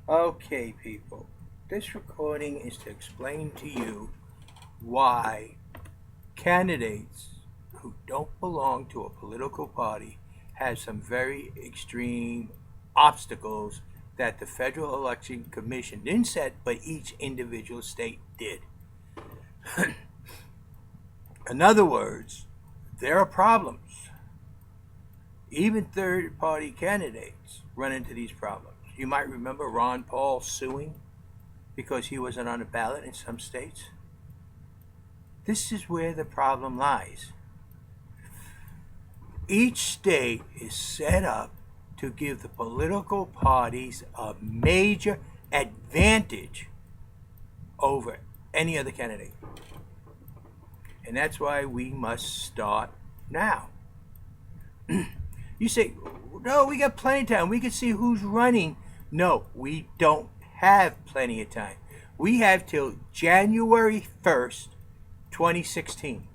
Okay, people, this recording is to explain to you why candidates who don't belong to a political party have some very extreme obstacles that the Federal Election Commission didn't set, but each individual state did. In other words, there are problems. Even third party candidates run into these problems. You might remember Ron Paul suing because he wasn't on the ballot in some states. This is where the problem lies. Each state is set up to give the political parties a major advantage over any other candidate. And that's why we must start now. You say, no, we got plenty of time. We can see who's running. No, we don't have plenty of time. We have till January 1st, 2016.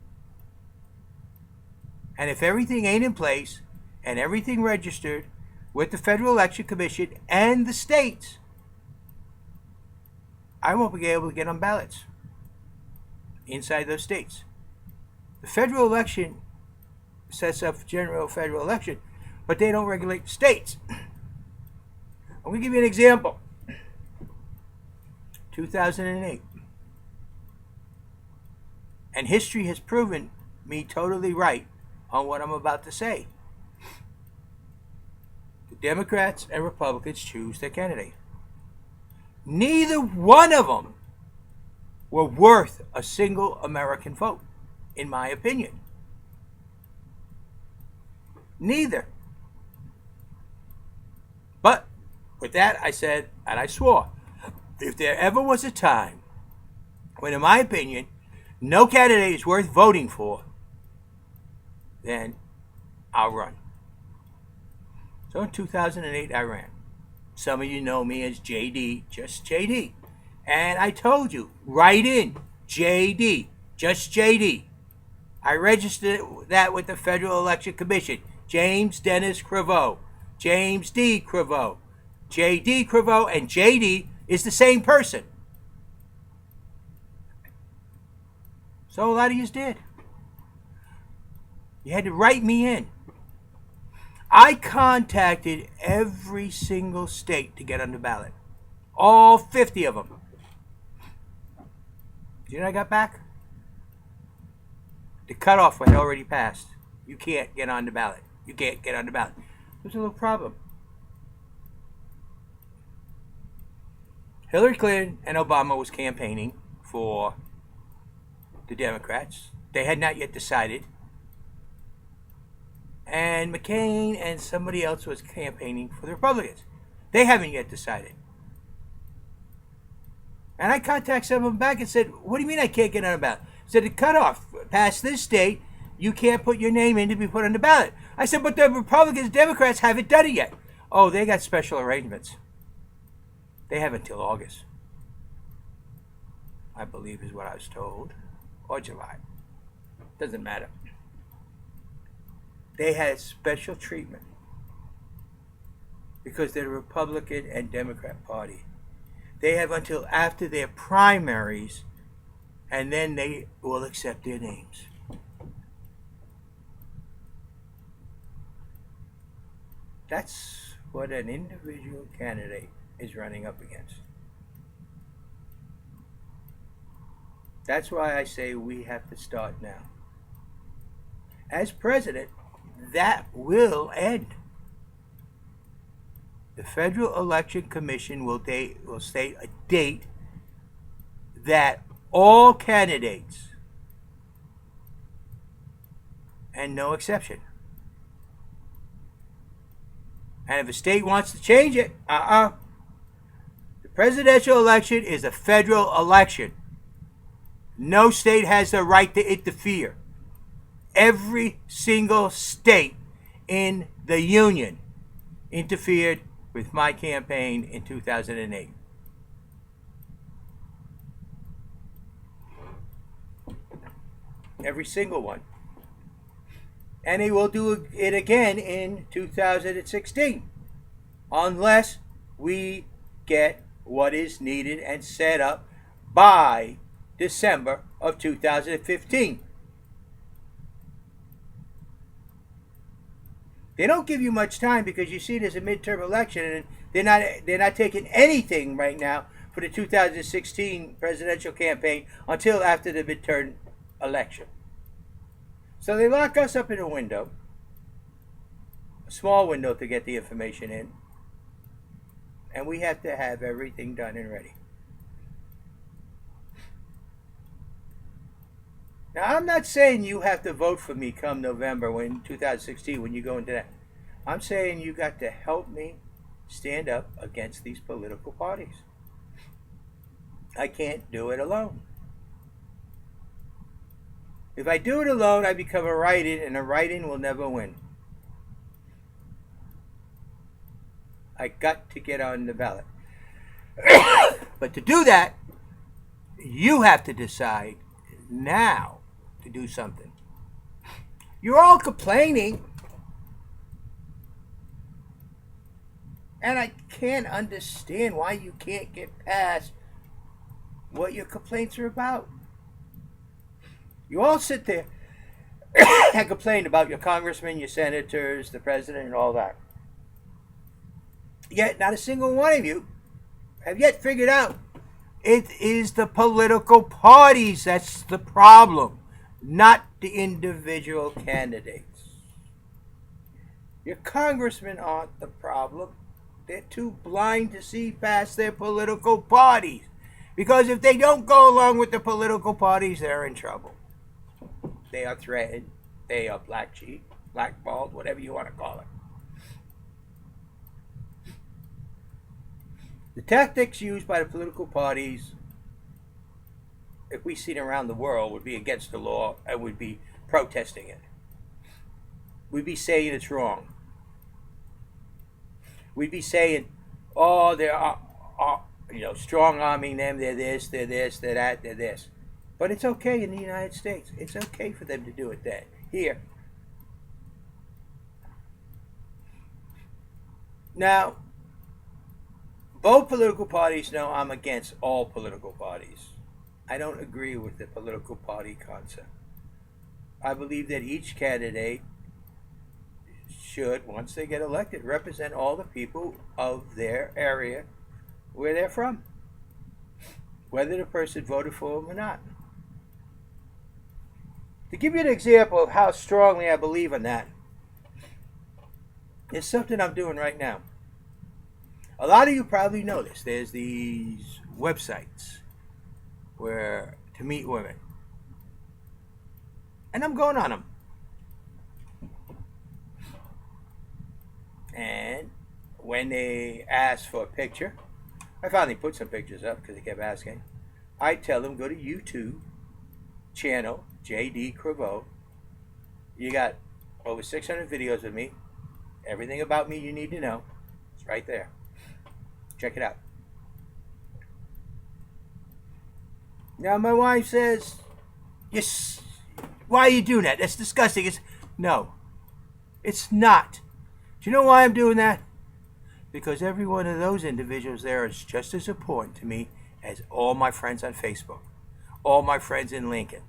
And if everything ain't in place and everything registered with the Federal Election Commission and the states, I won't be able to get on ballots inside those states. The federal election sets up general federal election, but they don't regulate the states. I'm going to give you an example. 2008. And history has proven me totally right on what I'm about to say. The Democrats and Republicans choose their candidate. Neither one of them were worth a single American vote, in my opinion. Neither. But with that, I said, and I swore, if there ever was a time when, in my opinion, no candidate is worth voting for, then I'll run. So in 2008, I ran. Some of you know me as JD, just JD. And I told you, write in JD, just JD. I registered that with the Federal Election Commission. James Dennis Cravo, James D. Cravo, J.D. Cravo, and J.D. is the same person. So a lot of you did. You had to write me in. I contacted every single state to get on the ballot. All 50 of them. Do you know what I got back? The cutoff had already passed. You can't get on the ballot. You can't get on the ballot. There's a little problem. Hillary Clinton and Obama was campaigning for the Democrats. They had not yet decided. And McCain and somebody else was campaigning for the Republicans. They haven't yet decided. And I contacted some of them back and said, what do you mean I can't get on the ballot? I said, the cutoff past this date, you can't put your name in to be put on the ballot. I said, but the Republicans and Democrats haven't done it yet. Oh, they got special arrangements. They have until August, I believe is what I was told, or July. Doesn't matter. They had special treatment because they're the Republican and Democrat Party. They have until after their primaries, and then they will accept their names. That's what an individual candidate is running up against. That's why I say we have to start now. As president, that will end. The Federal Election Commission will state a date that all candidates, and no exception. And if a state wants to change it, the presidential election is a federal election. No state has the right to interfere. Every single state in the union interfered with my campaign in 2008. Every single one. And they will do it again in 2016 unless we get what is needed and set up by December of 2015. They don't give you much time because you see there's a midterm election and they're not taking anything right now for the 2016 presidential campaign until after the midterm election. So they lock us up in a window, a small window to get the information in, and we have to have everything done and ready. Now, I'm not saying you have to vote for me come November when 2016 when you go into that. I'm saying you got to help me stand up against these political parties. I can't do it alone. If I do it alone, I become a write-in, and a write-in will never win. I got to get on the ballot. But to do that, you have to decide now to do something. You're all complaining, and I can't understand why you can't get past what your complaints are about. You all sit there and complain about your congressmen, your senators, the president, and all that. Yet not a single one of you have yet figured out it is the political parties that's the problem, not the individual candidates. Your congressmen aren't the problem. They're too blind to see past their political parties. Because if they don't go along with the political parties, they're in trouble. They are threatened. They are black sheep, blackballed, whatever you want to call it. The tactics used by the political parties, if we see it around the world, would be against the law and would be protesting it. We'd be saying it's wrong. We'd be saying, oh, they're strong arming them, they're this, they're that, they're this. But it's okay in the United States. It's okay for them to do it then. Here. Now, both political parties know I'm against all political parties. I don't agree with the political party concept. I believe that each candidate should, once they get elected, represent all the people of their area where they're from, whether the person voted for them or not. To give you an example of how strongly I believe in that, it's something I'm doing right now. A lot of you probably know this. There's these websites where to meet women. And I'm going on them. And when they ask for a picture, I finally put some pictures up because they kept asking. I tell them go to YouTube channel JD Creveau. You got over 600 videos of me. Everything about me you need to know. It's right there. Check it out. Now my wife says, "Yes, why are you doing that? That's disgusting." No, it's not. Do you know why I'm doing that? Because every one of those individuals there is just as important to me as all my friends on Facebook, all my friends in Lincoln,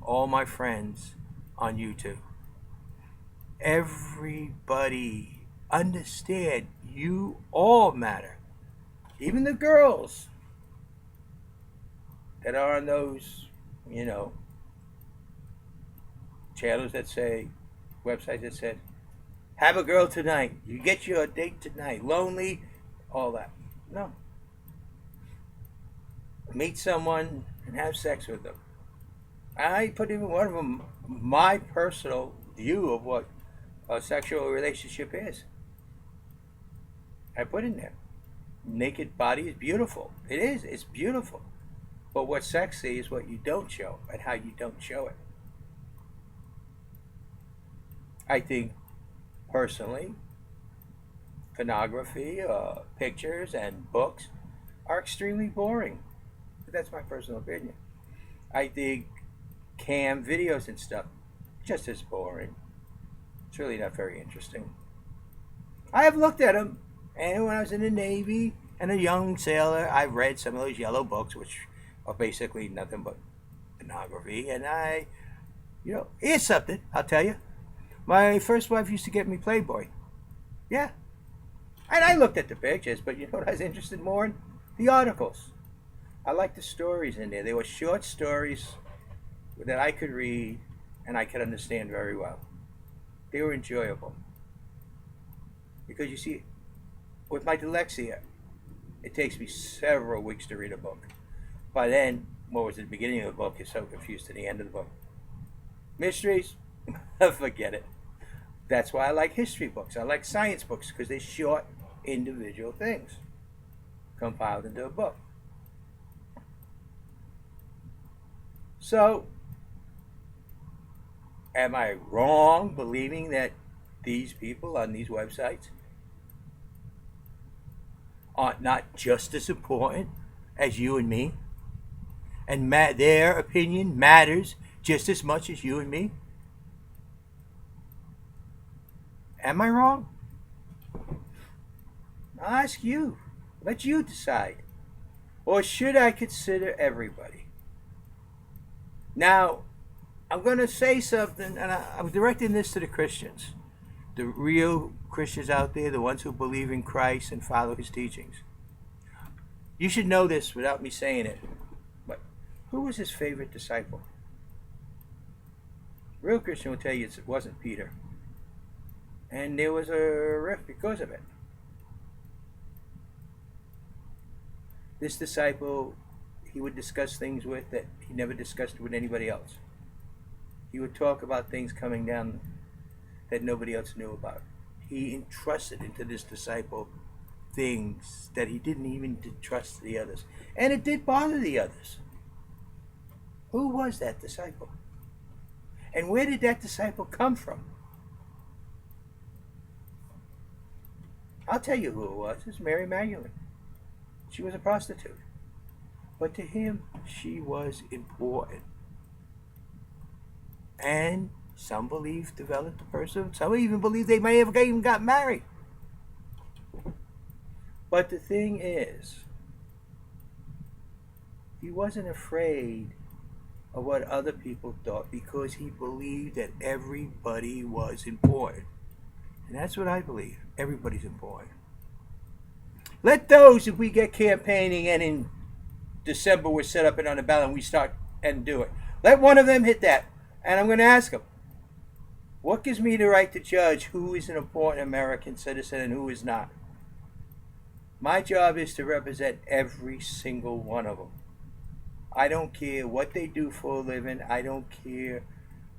all my friends on YouTube. Everybody understand you all matter. Even the girls that are on those, channels that say, websites that said, have a girl tonight, you get your date tonight, lonely, all that. No. Meet someone and have sex with them. I put in one of them my personal view of what a sexual relationship is. I put in there. Naked body is beautiful. It is. It's beautiful. But what's sexy is what you don't show and how you don't show it. I think, personally, pornography, pictures, and books are extremely boring. But that's my personal opinion. I think cam videos and stuff just as boring. It's really not very interesting. I have looked at them. And when I was in the Navy and a young sailor, I read some of those yellow books, which are basically nothing but pornography. And here's something, I'll tell you. My first wife used to get me Playboy. Yeah. And I looked at the pictures, but you know what I was interested more in? The articles. I liked the stories in there. They were short stories that I could read and I could understand very well. They were enjoyable. Because you see, with my dyslexia, it takes me several weeks to read a book. By then, what was at the beginning of the book is so confused to the end of the book. Mysteries, forget it. That's why I like history books. I like science books because they're short, individual things compiled into a book. So, am I wrong believing that these people on these websites are not just as important as you and me? And their opinion matters just as much as you and me? Am I wrong? I'll ask you. Let you decide. Or should I consider everybody? Now, I'm going to say something, and I'm directing this to the Christians. The real Christians out there, the ones who believe in Christ and follow his teachings. You should know this without me saying it. But who was his favorite disciple? A real Christian will tell you it wasn't Peter. And there was a rift because of it. This disciple, he would discuss things with that he never discussed with anybody else. He would talk about things coming down that nobody else knew about. He entrusted into this disciple things that he didn't even trust the others. And it did bother the others. Who was that disciple? And where did that disciple come from? I'll tell you who it was. It's Mary Magdalene. She was a prostitute. But to him, she was important. And some believe developed the person. Some even believe they may have even got married. But the thing is, he wasn't afraid of what other people thought because he believed that everybody was important. And that's what I believe. Everybody's important. Let those, if we get campaigning and in December we're set up and on the ballot and we start and do it, let one of them hit that. And I'm going to ask him, what gives me the right to judge who is an important American citizen and who is not? My job is to represent every single one of them. I don't care what they do for a living. I don't care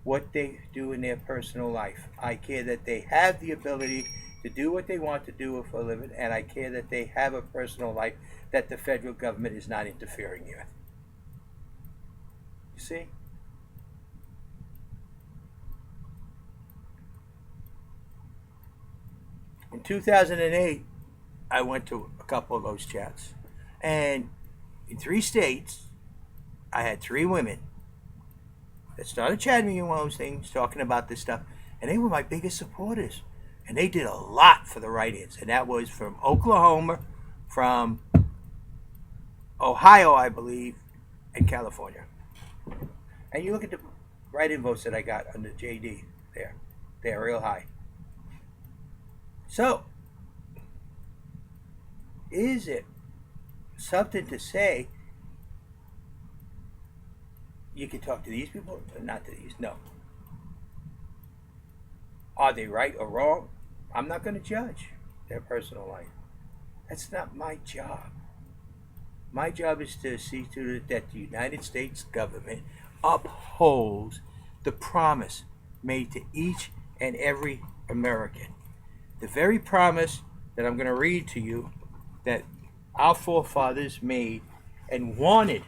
what they do in their personal life. I care that they have the ability to do what they want to do for a living, and I care that they have a personal life that the federal government is not interfering with. You see? In 2008, I went to a couple of those chats, and in 3 states, I had 3 women that started chatting me in one of those things, talking about this stuff, and they were my biggest supporters. And they did a lot for the write-ins, and that was from Oklahoma, from Ohio, I believe, and California. And you look at the write-in votes that I got under JD there. They're real high. So, is it something to say you can talk to these people or not to these? No. Are they right or wrong? I'm not going to judge their personal life. That's not my job. My job is to see to it that the United States government upholds the promise made to each and every American. The very promise that I'm going to read to you that our forefathers made and wanted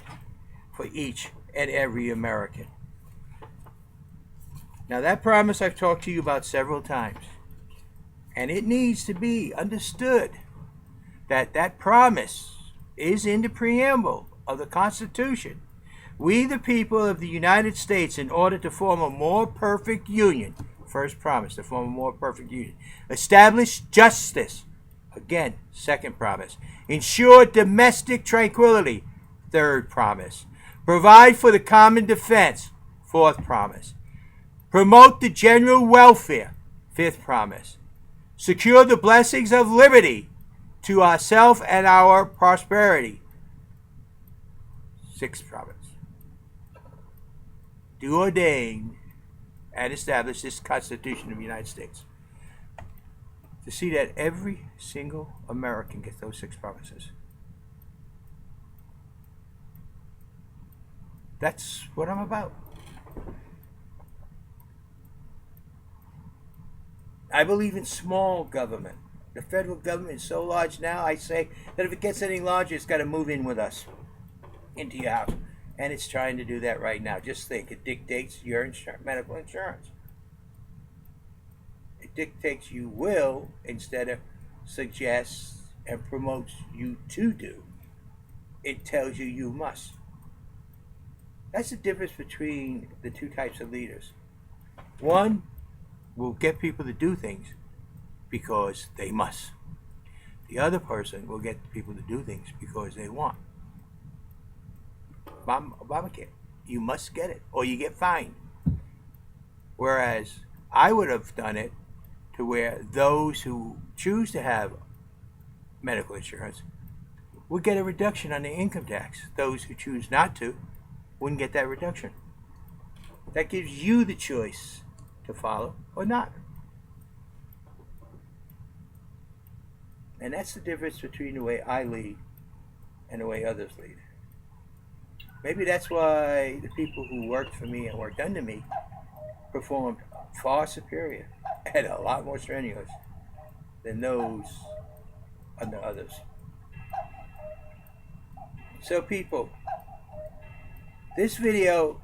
for each and every American. Now that promise I've talked to you about several times. And it needs to be understood that that promise is in the preamble of the Constitution. We, the people of the United States, in order to form a more perfect union, first promise, to form a more perfect union, establish justice, a Again, second promise. Ensure domestic tranquility. Third promise. Provide for the common defense. Fourth promise. Promote the general welfare. Fifth promise. Secure the blessings of liberty to ourselves and our prosperity. Sixth promise. Do ordain and establish this Constitution of the United States to see that every single American gets those 6 promises. That's what I'm about. I believe in small government. The federal government is so large now, I say that if it gets any larger, it's got to move in with us into your house. And it's trying to do that right now. Just think, it dictates your medical insurance. It dictates you will instead of suggests and promotes you to do. It tells you you must. That's the difference between the two types of leaders. One will get people to do things because they must. The other person will get people to do things because they want. Obamacare, you must get it or you get fined. Whereas I would have done it to where those who choose to have medical insurance would get a reduction on their income tax. Those who choose not to wouldn't get that reduction. That gives you the choice to follow or not. And that's the difference between the way I lead and the way others lead. Maybe that's why the people who worked for me and worked under me performed far superior and a lot more strenuous than those under others. So people, this video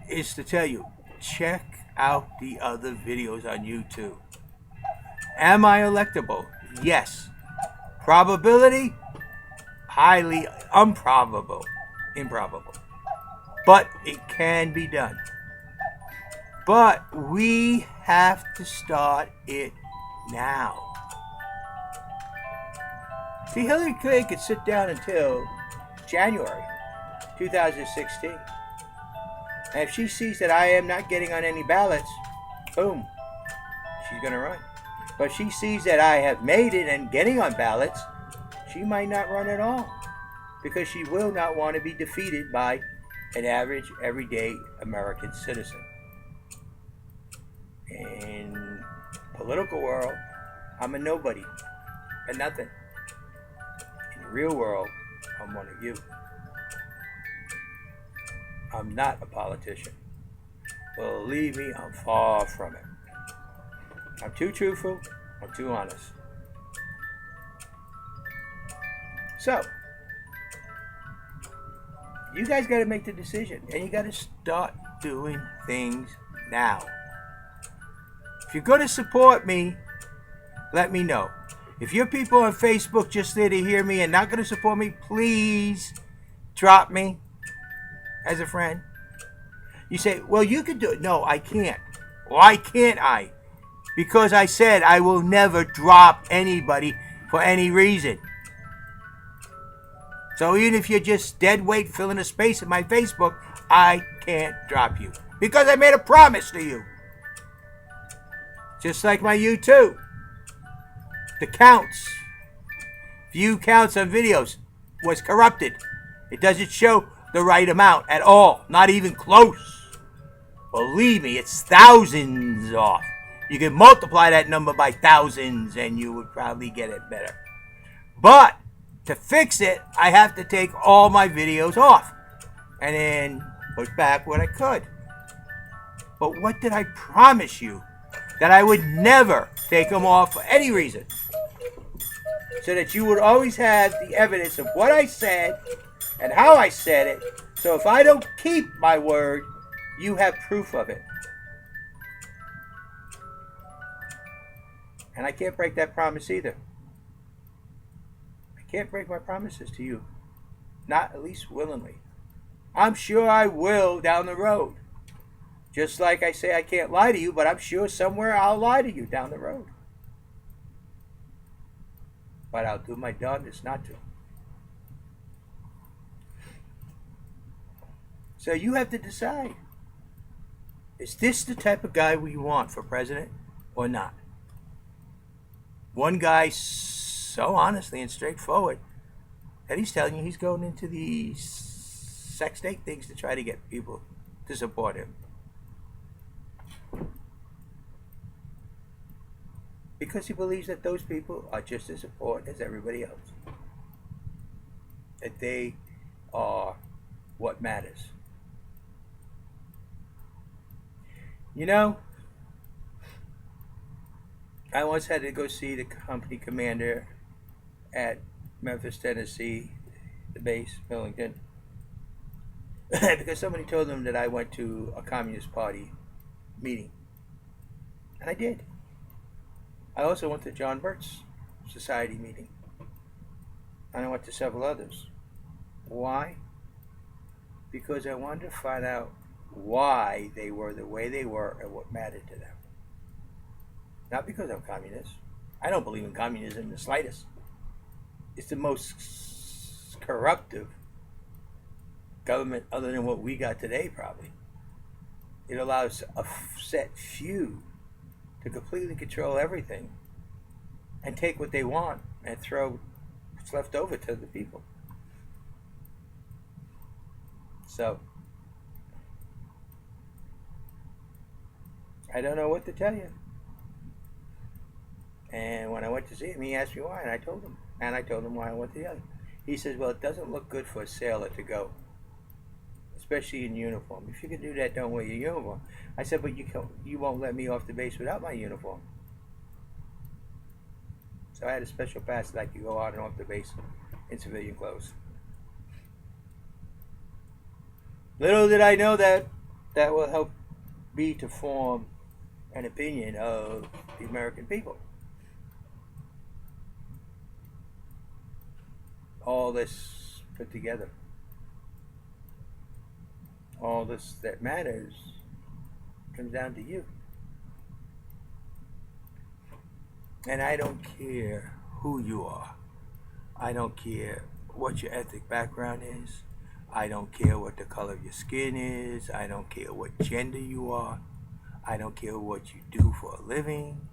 is to tell you, check out the other videos on YouTube. Am I electable? Yes. Probability? Highly improbable. But it can be done. But we have to start it now. See, Hillary Clinton could sit down until January 2016. And if she sees that I am not getting on any ballots, boom, she's going to run. But if she sees that I have made it and getting on ballots, she might not run at all. Because she will not want to be defeated by an average, everyday American citizen. In the political world, I'm a nobody, a nothing. In the real world, I'm one of you. I'm not a politician. Believe me, I'm far from it. I'm too truthful, I'm too honest. So, you guys got to make the decision, and you got to start doing things now. If you're going to support me, let me know. If you're people on Facebook just there to hear me and not going to support me, please drop me as a friend. You say, well, you can do it. No, I can't. Why can't I? Because I said I will never drop anybody for any reason. So even if you're just dead weight filling a space in my Facebook, I can't drop you. Because I made a promise to you. Just like my YouTube. The counts. View counts on videos was corrupted. It doesn't show the right amount at all. Not even close. Believe me, it's thousands off. You can multiply that number by thousands and you would probably get it better. But to fix it, I have to take all my videos off and then put back what I could. But what did I promise you? That I would never take them off for any reason. So that you would always have the evidence of what I said and how I said it. So if I don't keep my word, you have proof of it. And I can't break that promise either. Can't break my promises to you. Not at least willingly. I'm sure I will down the road. Just like I say I can't lie to you, but I'm sure somewhere I'll lie to you down the road. but I'll do my darndest not to. So you have to decide. Is this the type of guy we want for president or not? One guy so honestly and straightforward that he's telling you he's going into the sex snake things to try to get people to support him. Because he believes that those people are just as important as everybody else. That they are what matters. You know, I once had to go see the company commander at Memphis, Tennessee, the base, Millington, because somebody told him that I went to a Communist Party meeting. And I did. I also went to John Birch's Society meeting. And I went to several others. Why? Because I wanted to find out why they were the way they were and what mattered to them. Not because I'm communist. I don't believe in communism in the slightest. It's the most corruptive government other than what we got today, probably. It allows a set few to completely control everything and take what they want and throw what's left over to the people. So, I don't know what to tell you. And when I went to see him, he asked me why, and I told him. And I told him why I went to the other. He says, well, it doesn't look good for a sailor to go, especially in uniform. If you can do that, don't wear your uniform. I said, but you won't let me off the base without my uniform. So I had a special pass that I could go on and off the base in civilian clothes. Little did I know that will help me to form an opinion of the American people. All this put together, all this that matters comes down to you. And I don't care who you are. I don't care what your ethnic background is. I don't care what the color of your skin is. I don't care what gender you are. I don't care what you do for a living.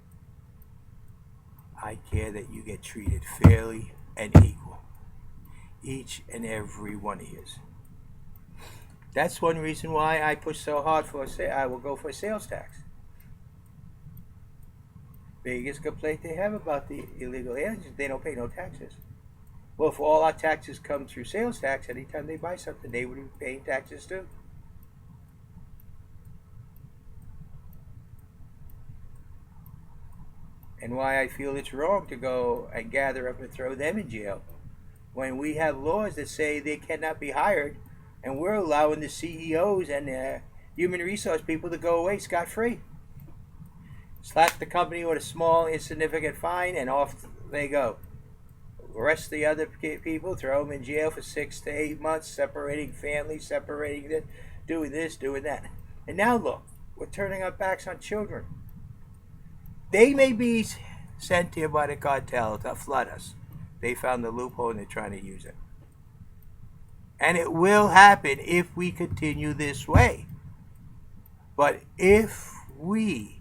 I care that you get treated fairly and equal. Each and every one of you. That's one reason why I push so hard for I will go for a sales tax. Biggest complaint they have about the illegal aliens is they don't pay no taxes. Well, if all our taxes come through sales tax, anytime they buy something, they would be paying taxes too. And why I feel it's wrong to go and gather up and throw them in jail when we have laws that say they cannot be hired, and we're allowing the CEOs and the human resource people to go away scot-free. Slap the company with a small, insignificant fine, and off they go. Arrest the other people, throw them in jail for 6 to 8 months, separating families, separating this, doing that. And now look, we're turning our backs on children. They may be sent here by the cartel to flood us. They found the loophole and they're trying to use it. And it will happen if we continue this way. But if we,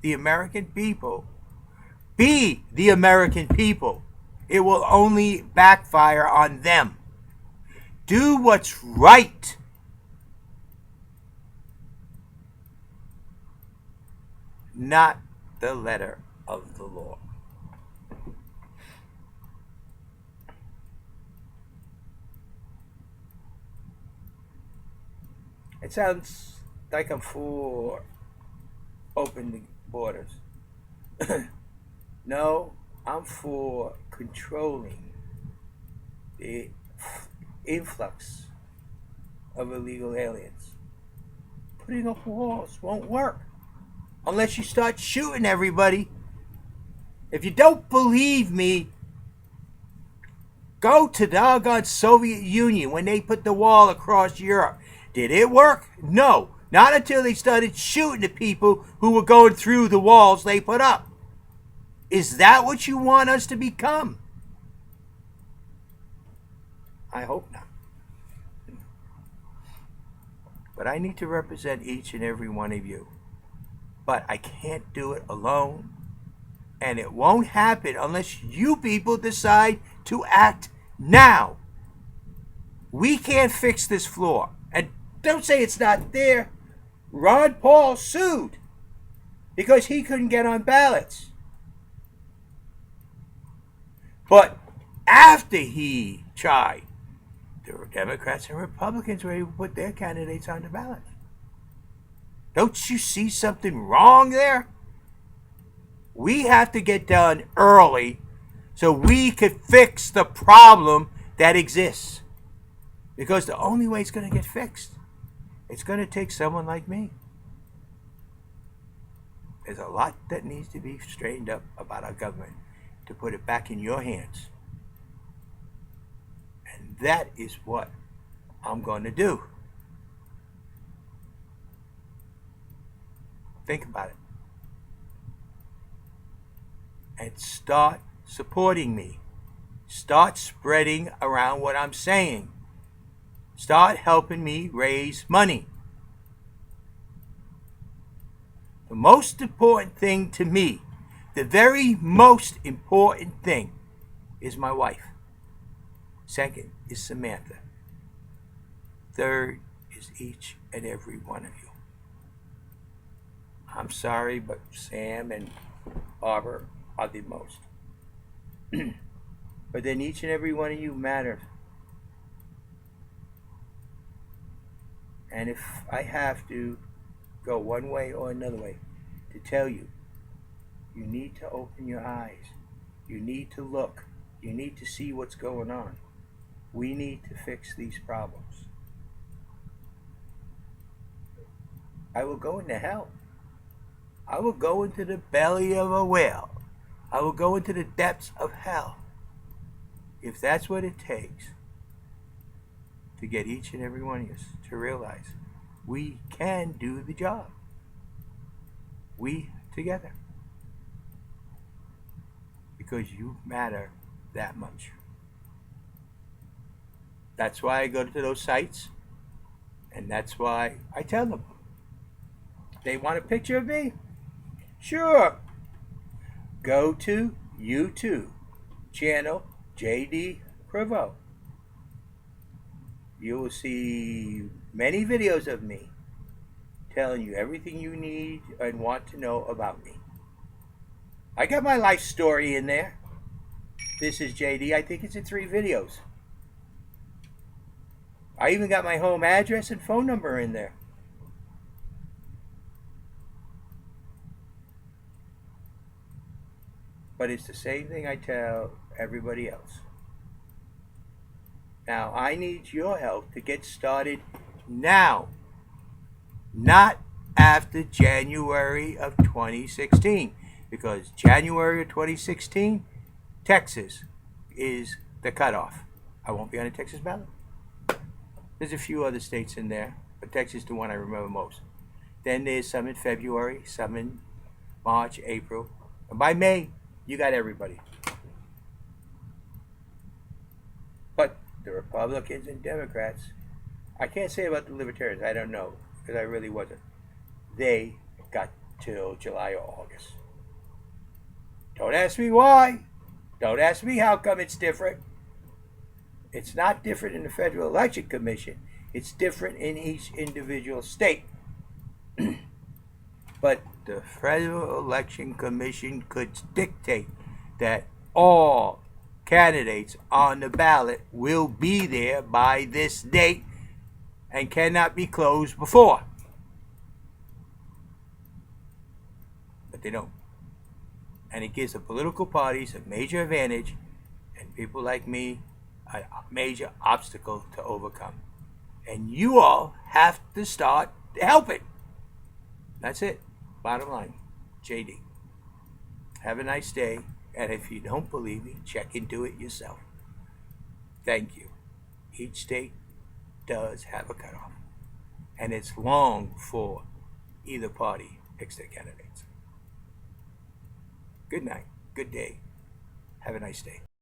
the American people, be the American people, it will only backfire on them. Do what's right. Not the letter of the law. It sounds like I'm for opening borders. No, I'm for controlling the influx of illegal aliens. Putting up walls won't work unless you start shooting everybody. If you don't believe me, go to the doggone Soviet Union when they put the wall across Europe. Did it work? No. Not until they started shooting the people who were going through the walls they put up. Is that what you want us to become? I hope not. But I need to represent each and every one of you. But I can't do it alone. And it won't happen unless you people decide to act now. We can't fix this floor. And don't say it's not there. Ron Paul sued because he couldn't get on ballots. But after he tried, the Democrats and Republicans were able to put their candidates on the ballot. Don't you see something wrong there? We have to get done early so we could fix the problem that exists. Because the only way it's going to get fixed, it's going to take someone like me. There's a lot that needs to be straightened up about our government to put it back in your hands. And that is what I'm going to do. Think about it. And start supporting me. Start spreading around what I'm saying. Start helping me raise money. The most important thing to me, the very most important thing, is my wife. Second is Samantha. Third is each and every one of you. I'm sorry, but Sam and Barbara are the most. But then each and every one of you matters. And if I have to go one way or another way to tell you, you need to open your eyes. You need to look. You need to see what's going on. We need to fix these problems. I will go into hell. I will go into the belly of a whale. I will go into the depths of hell. If that's what it takes to get each and every one of us to realize we can do the job. We together. Because you matter that much. That's why I go to those sites. And that's why I tell them. They want a picture of me? Sure. Go to YouTube channel JD Prevost. You will see many videos of me telling you everything you need and want to know about me. I got my life story in there. This is JD. I think it's in 3 videos. I even got my home address and phone number in there. But it's the same thing I tell everybody else. Now, I need your help to get started now. Not after January of 2016. Because January of 2016, Texas is the cutoff. I won't be on a Texas ballot. There's a few other states in there, but Texas is the one I remember most. Then there's some in February, some in March, April. And by May, you got everybody. But the Republicans and Democrats, I can't say about the Libertarians, I don't know, because I really wasn't. They got till July or August. Don't ask me why. Don't ask me how come it's different. It's not different in the Federal Election Commission. It's different in each individual state. But the Federal Election Commission could dictate that all candidates on the ballot will be there by this date and cannot be closed before. But they don't. And it gives the political parties a major advantage and people like me a major obstacle to overcome. And you all have to start to help it. That's it. Bottom line. JD. Have a nice day. And if you don't believe me, check into it yourself. Thank you. Each state does have a cutoff. And it's long before either party picks their candidates. Good night. Good day. Have a nice day.